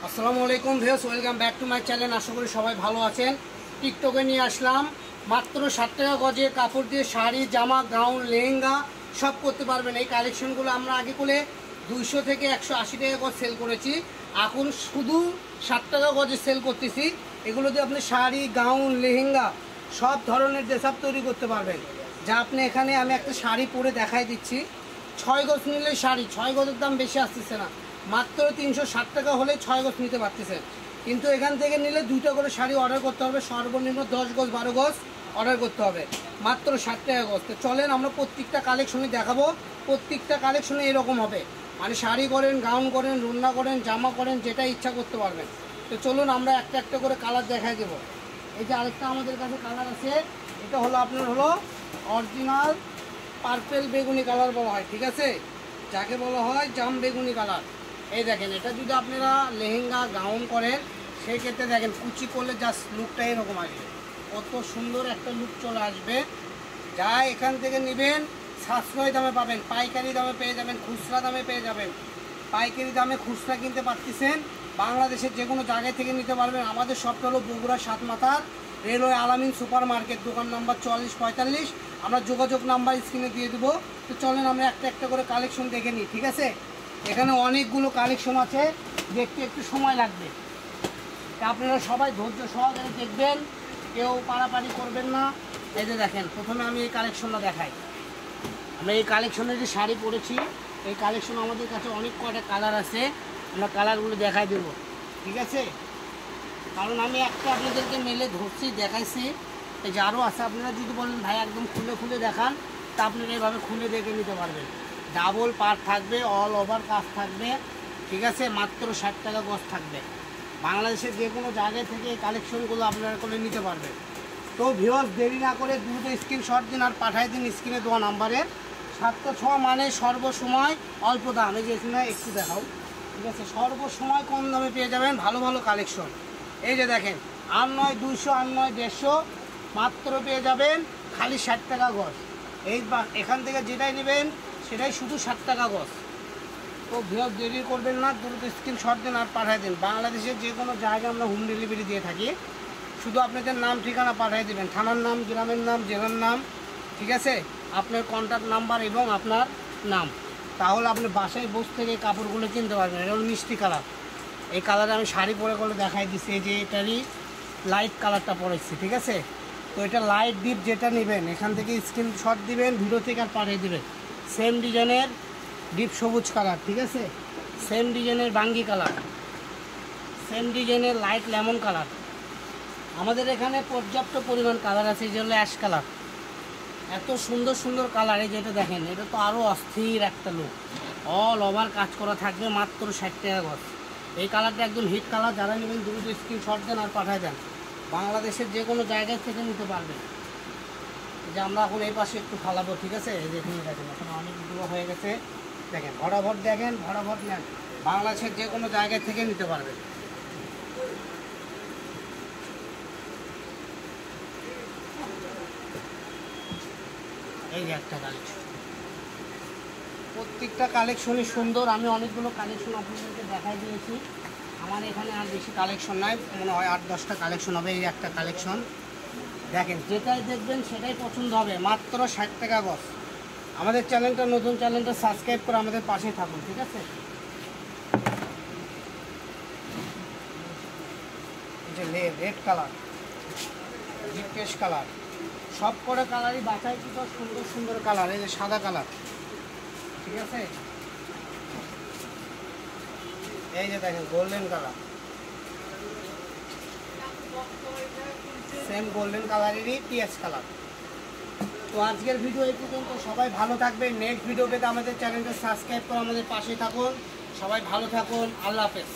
আসসালামু আলাইকুম viewers, welcome back to my channel. আশা করি সবাই ভালো আছেন। টিকটকে নিয়ে আসলাম মাত্র 60 টাকা গজে কাপড় দিয়ে শাড়ি, জামা, গাউন, লেহেঙ্গা সব করতে পারবেন। এই কালেকশনগুলো আমরা আগে করে 200 থেকে 180 টাকা গজ সেল করেছি, এখন শুধু 60 টাকা গজে সেল করতেছি। এগুলো দিয়ে আপনি শাড়ি, গাউন, লেহেঙ্গা সব ধরনের ড্রেস আপ তৈরি করতে পারবেন। যা আপনি এখানে আমি একটা শাড়ি পরে দেখাই দিচ্ছি। 6 গজ নিলে শাড়ি, 6 গজের দাম বেশি আসতেছে না, মাত্র 360 টাকা হলে 6 গজ নিতে পারতেছেন। কিন্তু এখান থেকে নিলে 2টা করে শাড়ি অর্ডার করতে হবে, সর্বনিম্ন 10 গজ 12 গজ অর্ডার করতে হবে, মাত্র 60 টাকা গজ। তো চলেন আমরা প্রত্যেকটা কালেকশনে দেখাবো। প্রত্যেকটা কালেকশনে এরকম হবে, মানে শাড়ি করেন, গাউন করেন, রুন্না করেন, জামা করেন, যেটা ইচ্ছা করতে পারবেন। তো চলুন আমরা একটা একটা করে কালার দেখাই দেবো। এই যে আরেকটা আমাদের কাছে কালার আছে, এটা হলো আপনার হলো অরিজিনাল পার্পেল বেগুনি কালার বলা হয়, ঠিক আছে, যাকে বলা হয় জাম বেগুনি কালার। এই দেখেন, এটা যদি আপনারা লেহেঙ্গা গাউন করেন সেই ক্ষেত্রে দেখেন কুচি করলে জাস্ট লুকটা এরকম আসবে, কত সুন্দর একটা লুক চলে আসবে। যা এখান থেকে নেবেন সাশ্রয় দামে পাবেন, পাইকারি দামে পেয়ে যাবেন, খুচরা দামে পেয়ে যাবেন। পাইকারি দামে খুচরা কিনতে পারতেছেন, বাংলাদেশের যে কোনো জায়গায় থেকে নিতে পারবেন। আমাদের শপটা হলো বগুড়া সাতমাথার রেলওয়ে আলামিন সুপার মার্কেট, দোকান নাম্বার 4445। আমরা যোগাযোগ নাম্বার স্ক্রিনে দিয়ে দেবো। তো চলেন আমরা একটা একটা করে কালেকশন দেখে নিই, ঠিক আছে। এখানে অনেকগুলো কালেকশন আছে, দেখতে একটু সময় লাগবে, আপনারা সবাই ধৈর্য সহকারে দেখবেন, কেউ পাড়াপাড়ি করবেন না। এই যে দেখেন, প্রথমে আমি এই কালেকশনটা দেখাই। আমরা এই কালেকশনের যে শাড়ি পরেছি, এই কালেকশন আমাদের কাছে অনেক কয়টা কালার আছে, আমরা কালারগুলো দেখাই দেবো, ঠিক আছে। কারণ আমি একটা আপনাদেরকে মেলে ধরছি, দেখাইছি, এই যে আরও আছে। আপনারা যদি বলেন ভাই একদম খুলে খুলে দেখান, তা আপনারা এইভাবে খুলে দেখে নিতে পারবেন। ডাবল পার্ট থাকবে, অল ওভার কাজ থাকবে, ঠিক আছে, মাত্র 60 টাকা গজ থাকবে। বাংলাদেশের যে কোনো জায়গায় থেকে এই কালেকশনগুলো আপনারা করে নিতে পারবেন। তো ভিউয়ার্স, দেরি না করে দ্রুত স্ক্রিনশট দিন আর পাঠাই দিন স্ক্রিনে দেওয়া নাম্বারে। 706 মানে সর্বসময় অল্প দাম। এই যে এখানে একটু দেখাও, ঠিক আছে, সর্বসময় কম দামে পেয়ে যাবেন ভালো ভালো কালেকশন। এই যে দেখেন, 8 নয় 200, 8 নয় 150, মাত্র পেয়ে যাবেন খালি 60 টাকা গজ। এই এখান থেকে যেটাই নেবেন সেটাই শুধু 60 টাকা গজ। তো ভিউয়ার্স, দেরি করবেন না, দ্রুত স্ক্রিনশট দিন আর পাঠিয়ে দিন। বাংলাদেশের যে কোনো জায়গায় আমরা হোম ডেলিভারি দিয়ে থাকি। শুধু আপনাদের নাম ঠিকানা পাঠিয়ে দেবেন, থানার নাম, গ্রামের নাম, জেলার নাম, ঠিক আছে, আপনার কন্ট্যাক্ট নাম্বার এবং আপনার নাম। তাহলে আপনি বাসায় বসে থেকে কাপড়গুলো কিনতে পারবেন। এটা হলো মিষ্টি কালার। এই কালারে আমি শাড়ি পরে করে দেখাই দিচ্ছি। এই যে এটারই লাইট কালারটা পরেছি, ঠিক আছে। তো এটা লাইট ডিপ যেটা নেবেন এখান থেকে স্ক্রিনশট দিবেন ভিডিও থেকে আর পাঠিয়ে দেবেন। সেম ডিজাইনের ডিপ সবুজ কালার, ঠিক আছে, সেম ডিজাইনের বাঙ্গি কালার, সেম ডিজাইনের লাইট লেমন কালার। আমাদের এখানে পর্যাপ্ত পরিমাণ কালার আছে। যে হলো অ্যাশ কালার, এত সুন্দর সুন্দর কালার। এই যেটা দেখেন, এটা তো আরও অস্থির একটা লুক, অল ওভার কাজ করা থাকবে, মাত্র 60 টাকা গজ। এই কালারটা একদম হিট কালার। যারা নেবেন দ্রুত স্ক্রিনশট দেন আর পাঠায় দেন, বাংলাদেশের যে কোনো জায়গায় থেকে নিতে পারবেন। যে আমরা এখন এই পাশে একটু ফালাবো, ঠিক আছে। এই দেখুন, দেখেন এখন অনেকগুলো হয়ে গেছে, দেখেন ভরাভর, দেখেন ভরাভর নেন, বাংলাদেশের যে কোনো জায়গা থেকে নিতে পারবেন। এই যে একটা কালেকশন, প্রত্যেকটা কালেকশনই সুন্দর। আমি অনেকগুলো কালেকশন আপনাদেরকে দেখাই দিয়েছি। আমার এখানে আর বেশি কালেকশন নাই, মনে হয় 8-10টা কালেকশন হবে। এই একটা কালেকশন দেখেন, যেটাই দেখবেন সেটাই পছন্দ হবে, মাত্র 60 টাকা গজ। আমাদের চ্যানেলটা, নতুন চ্যানেলটা সাবস্ক্রাইব করে আমাদের পাশে থাকুন, ঠিক আছে। এই যে রেড কালার, জিপেশ কালার, সব করে কালারই বাছাই কিন্তু সুন্দর সুন্দর কালার। এই যে সাদা কালার, ঠিক আছে। এই যে দেখেন গোল্ডেন কালার, সেম গোল্ডেন কালারেরই পিএস কালার। তো আজকের ভিডিও এই পর্যন্ত। সবাই ভালো থাকবেন। নেক্সট ভিডিও পেতে আমাদের চ্যানেলটা সাবস্ক্রাইব করে আমাদের পাশে থাকুন। সবাই ভালো থাকুন, আল্লাহ হাফেজ।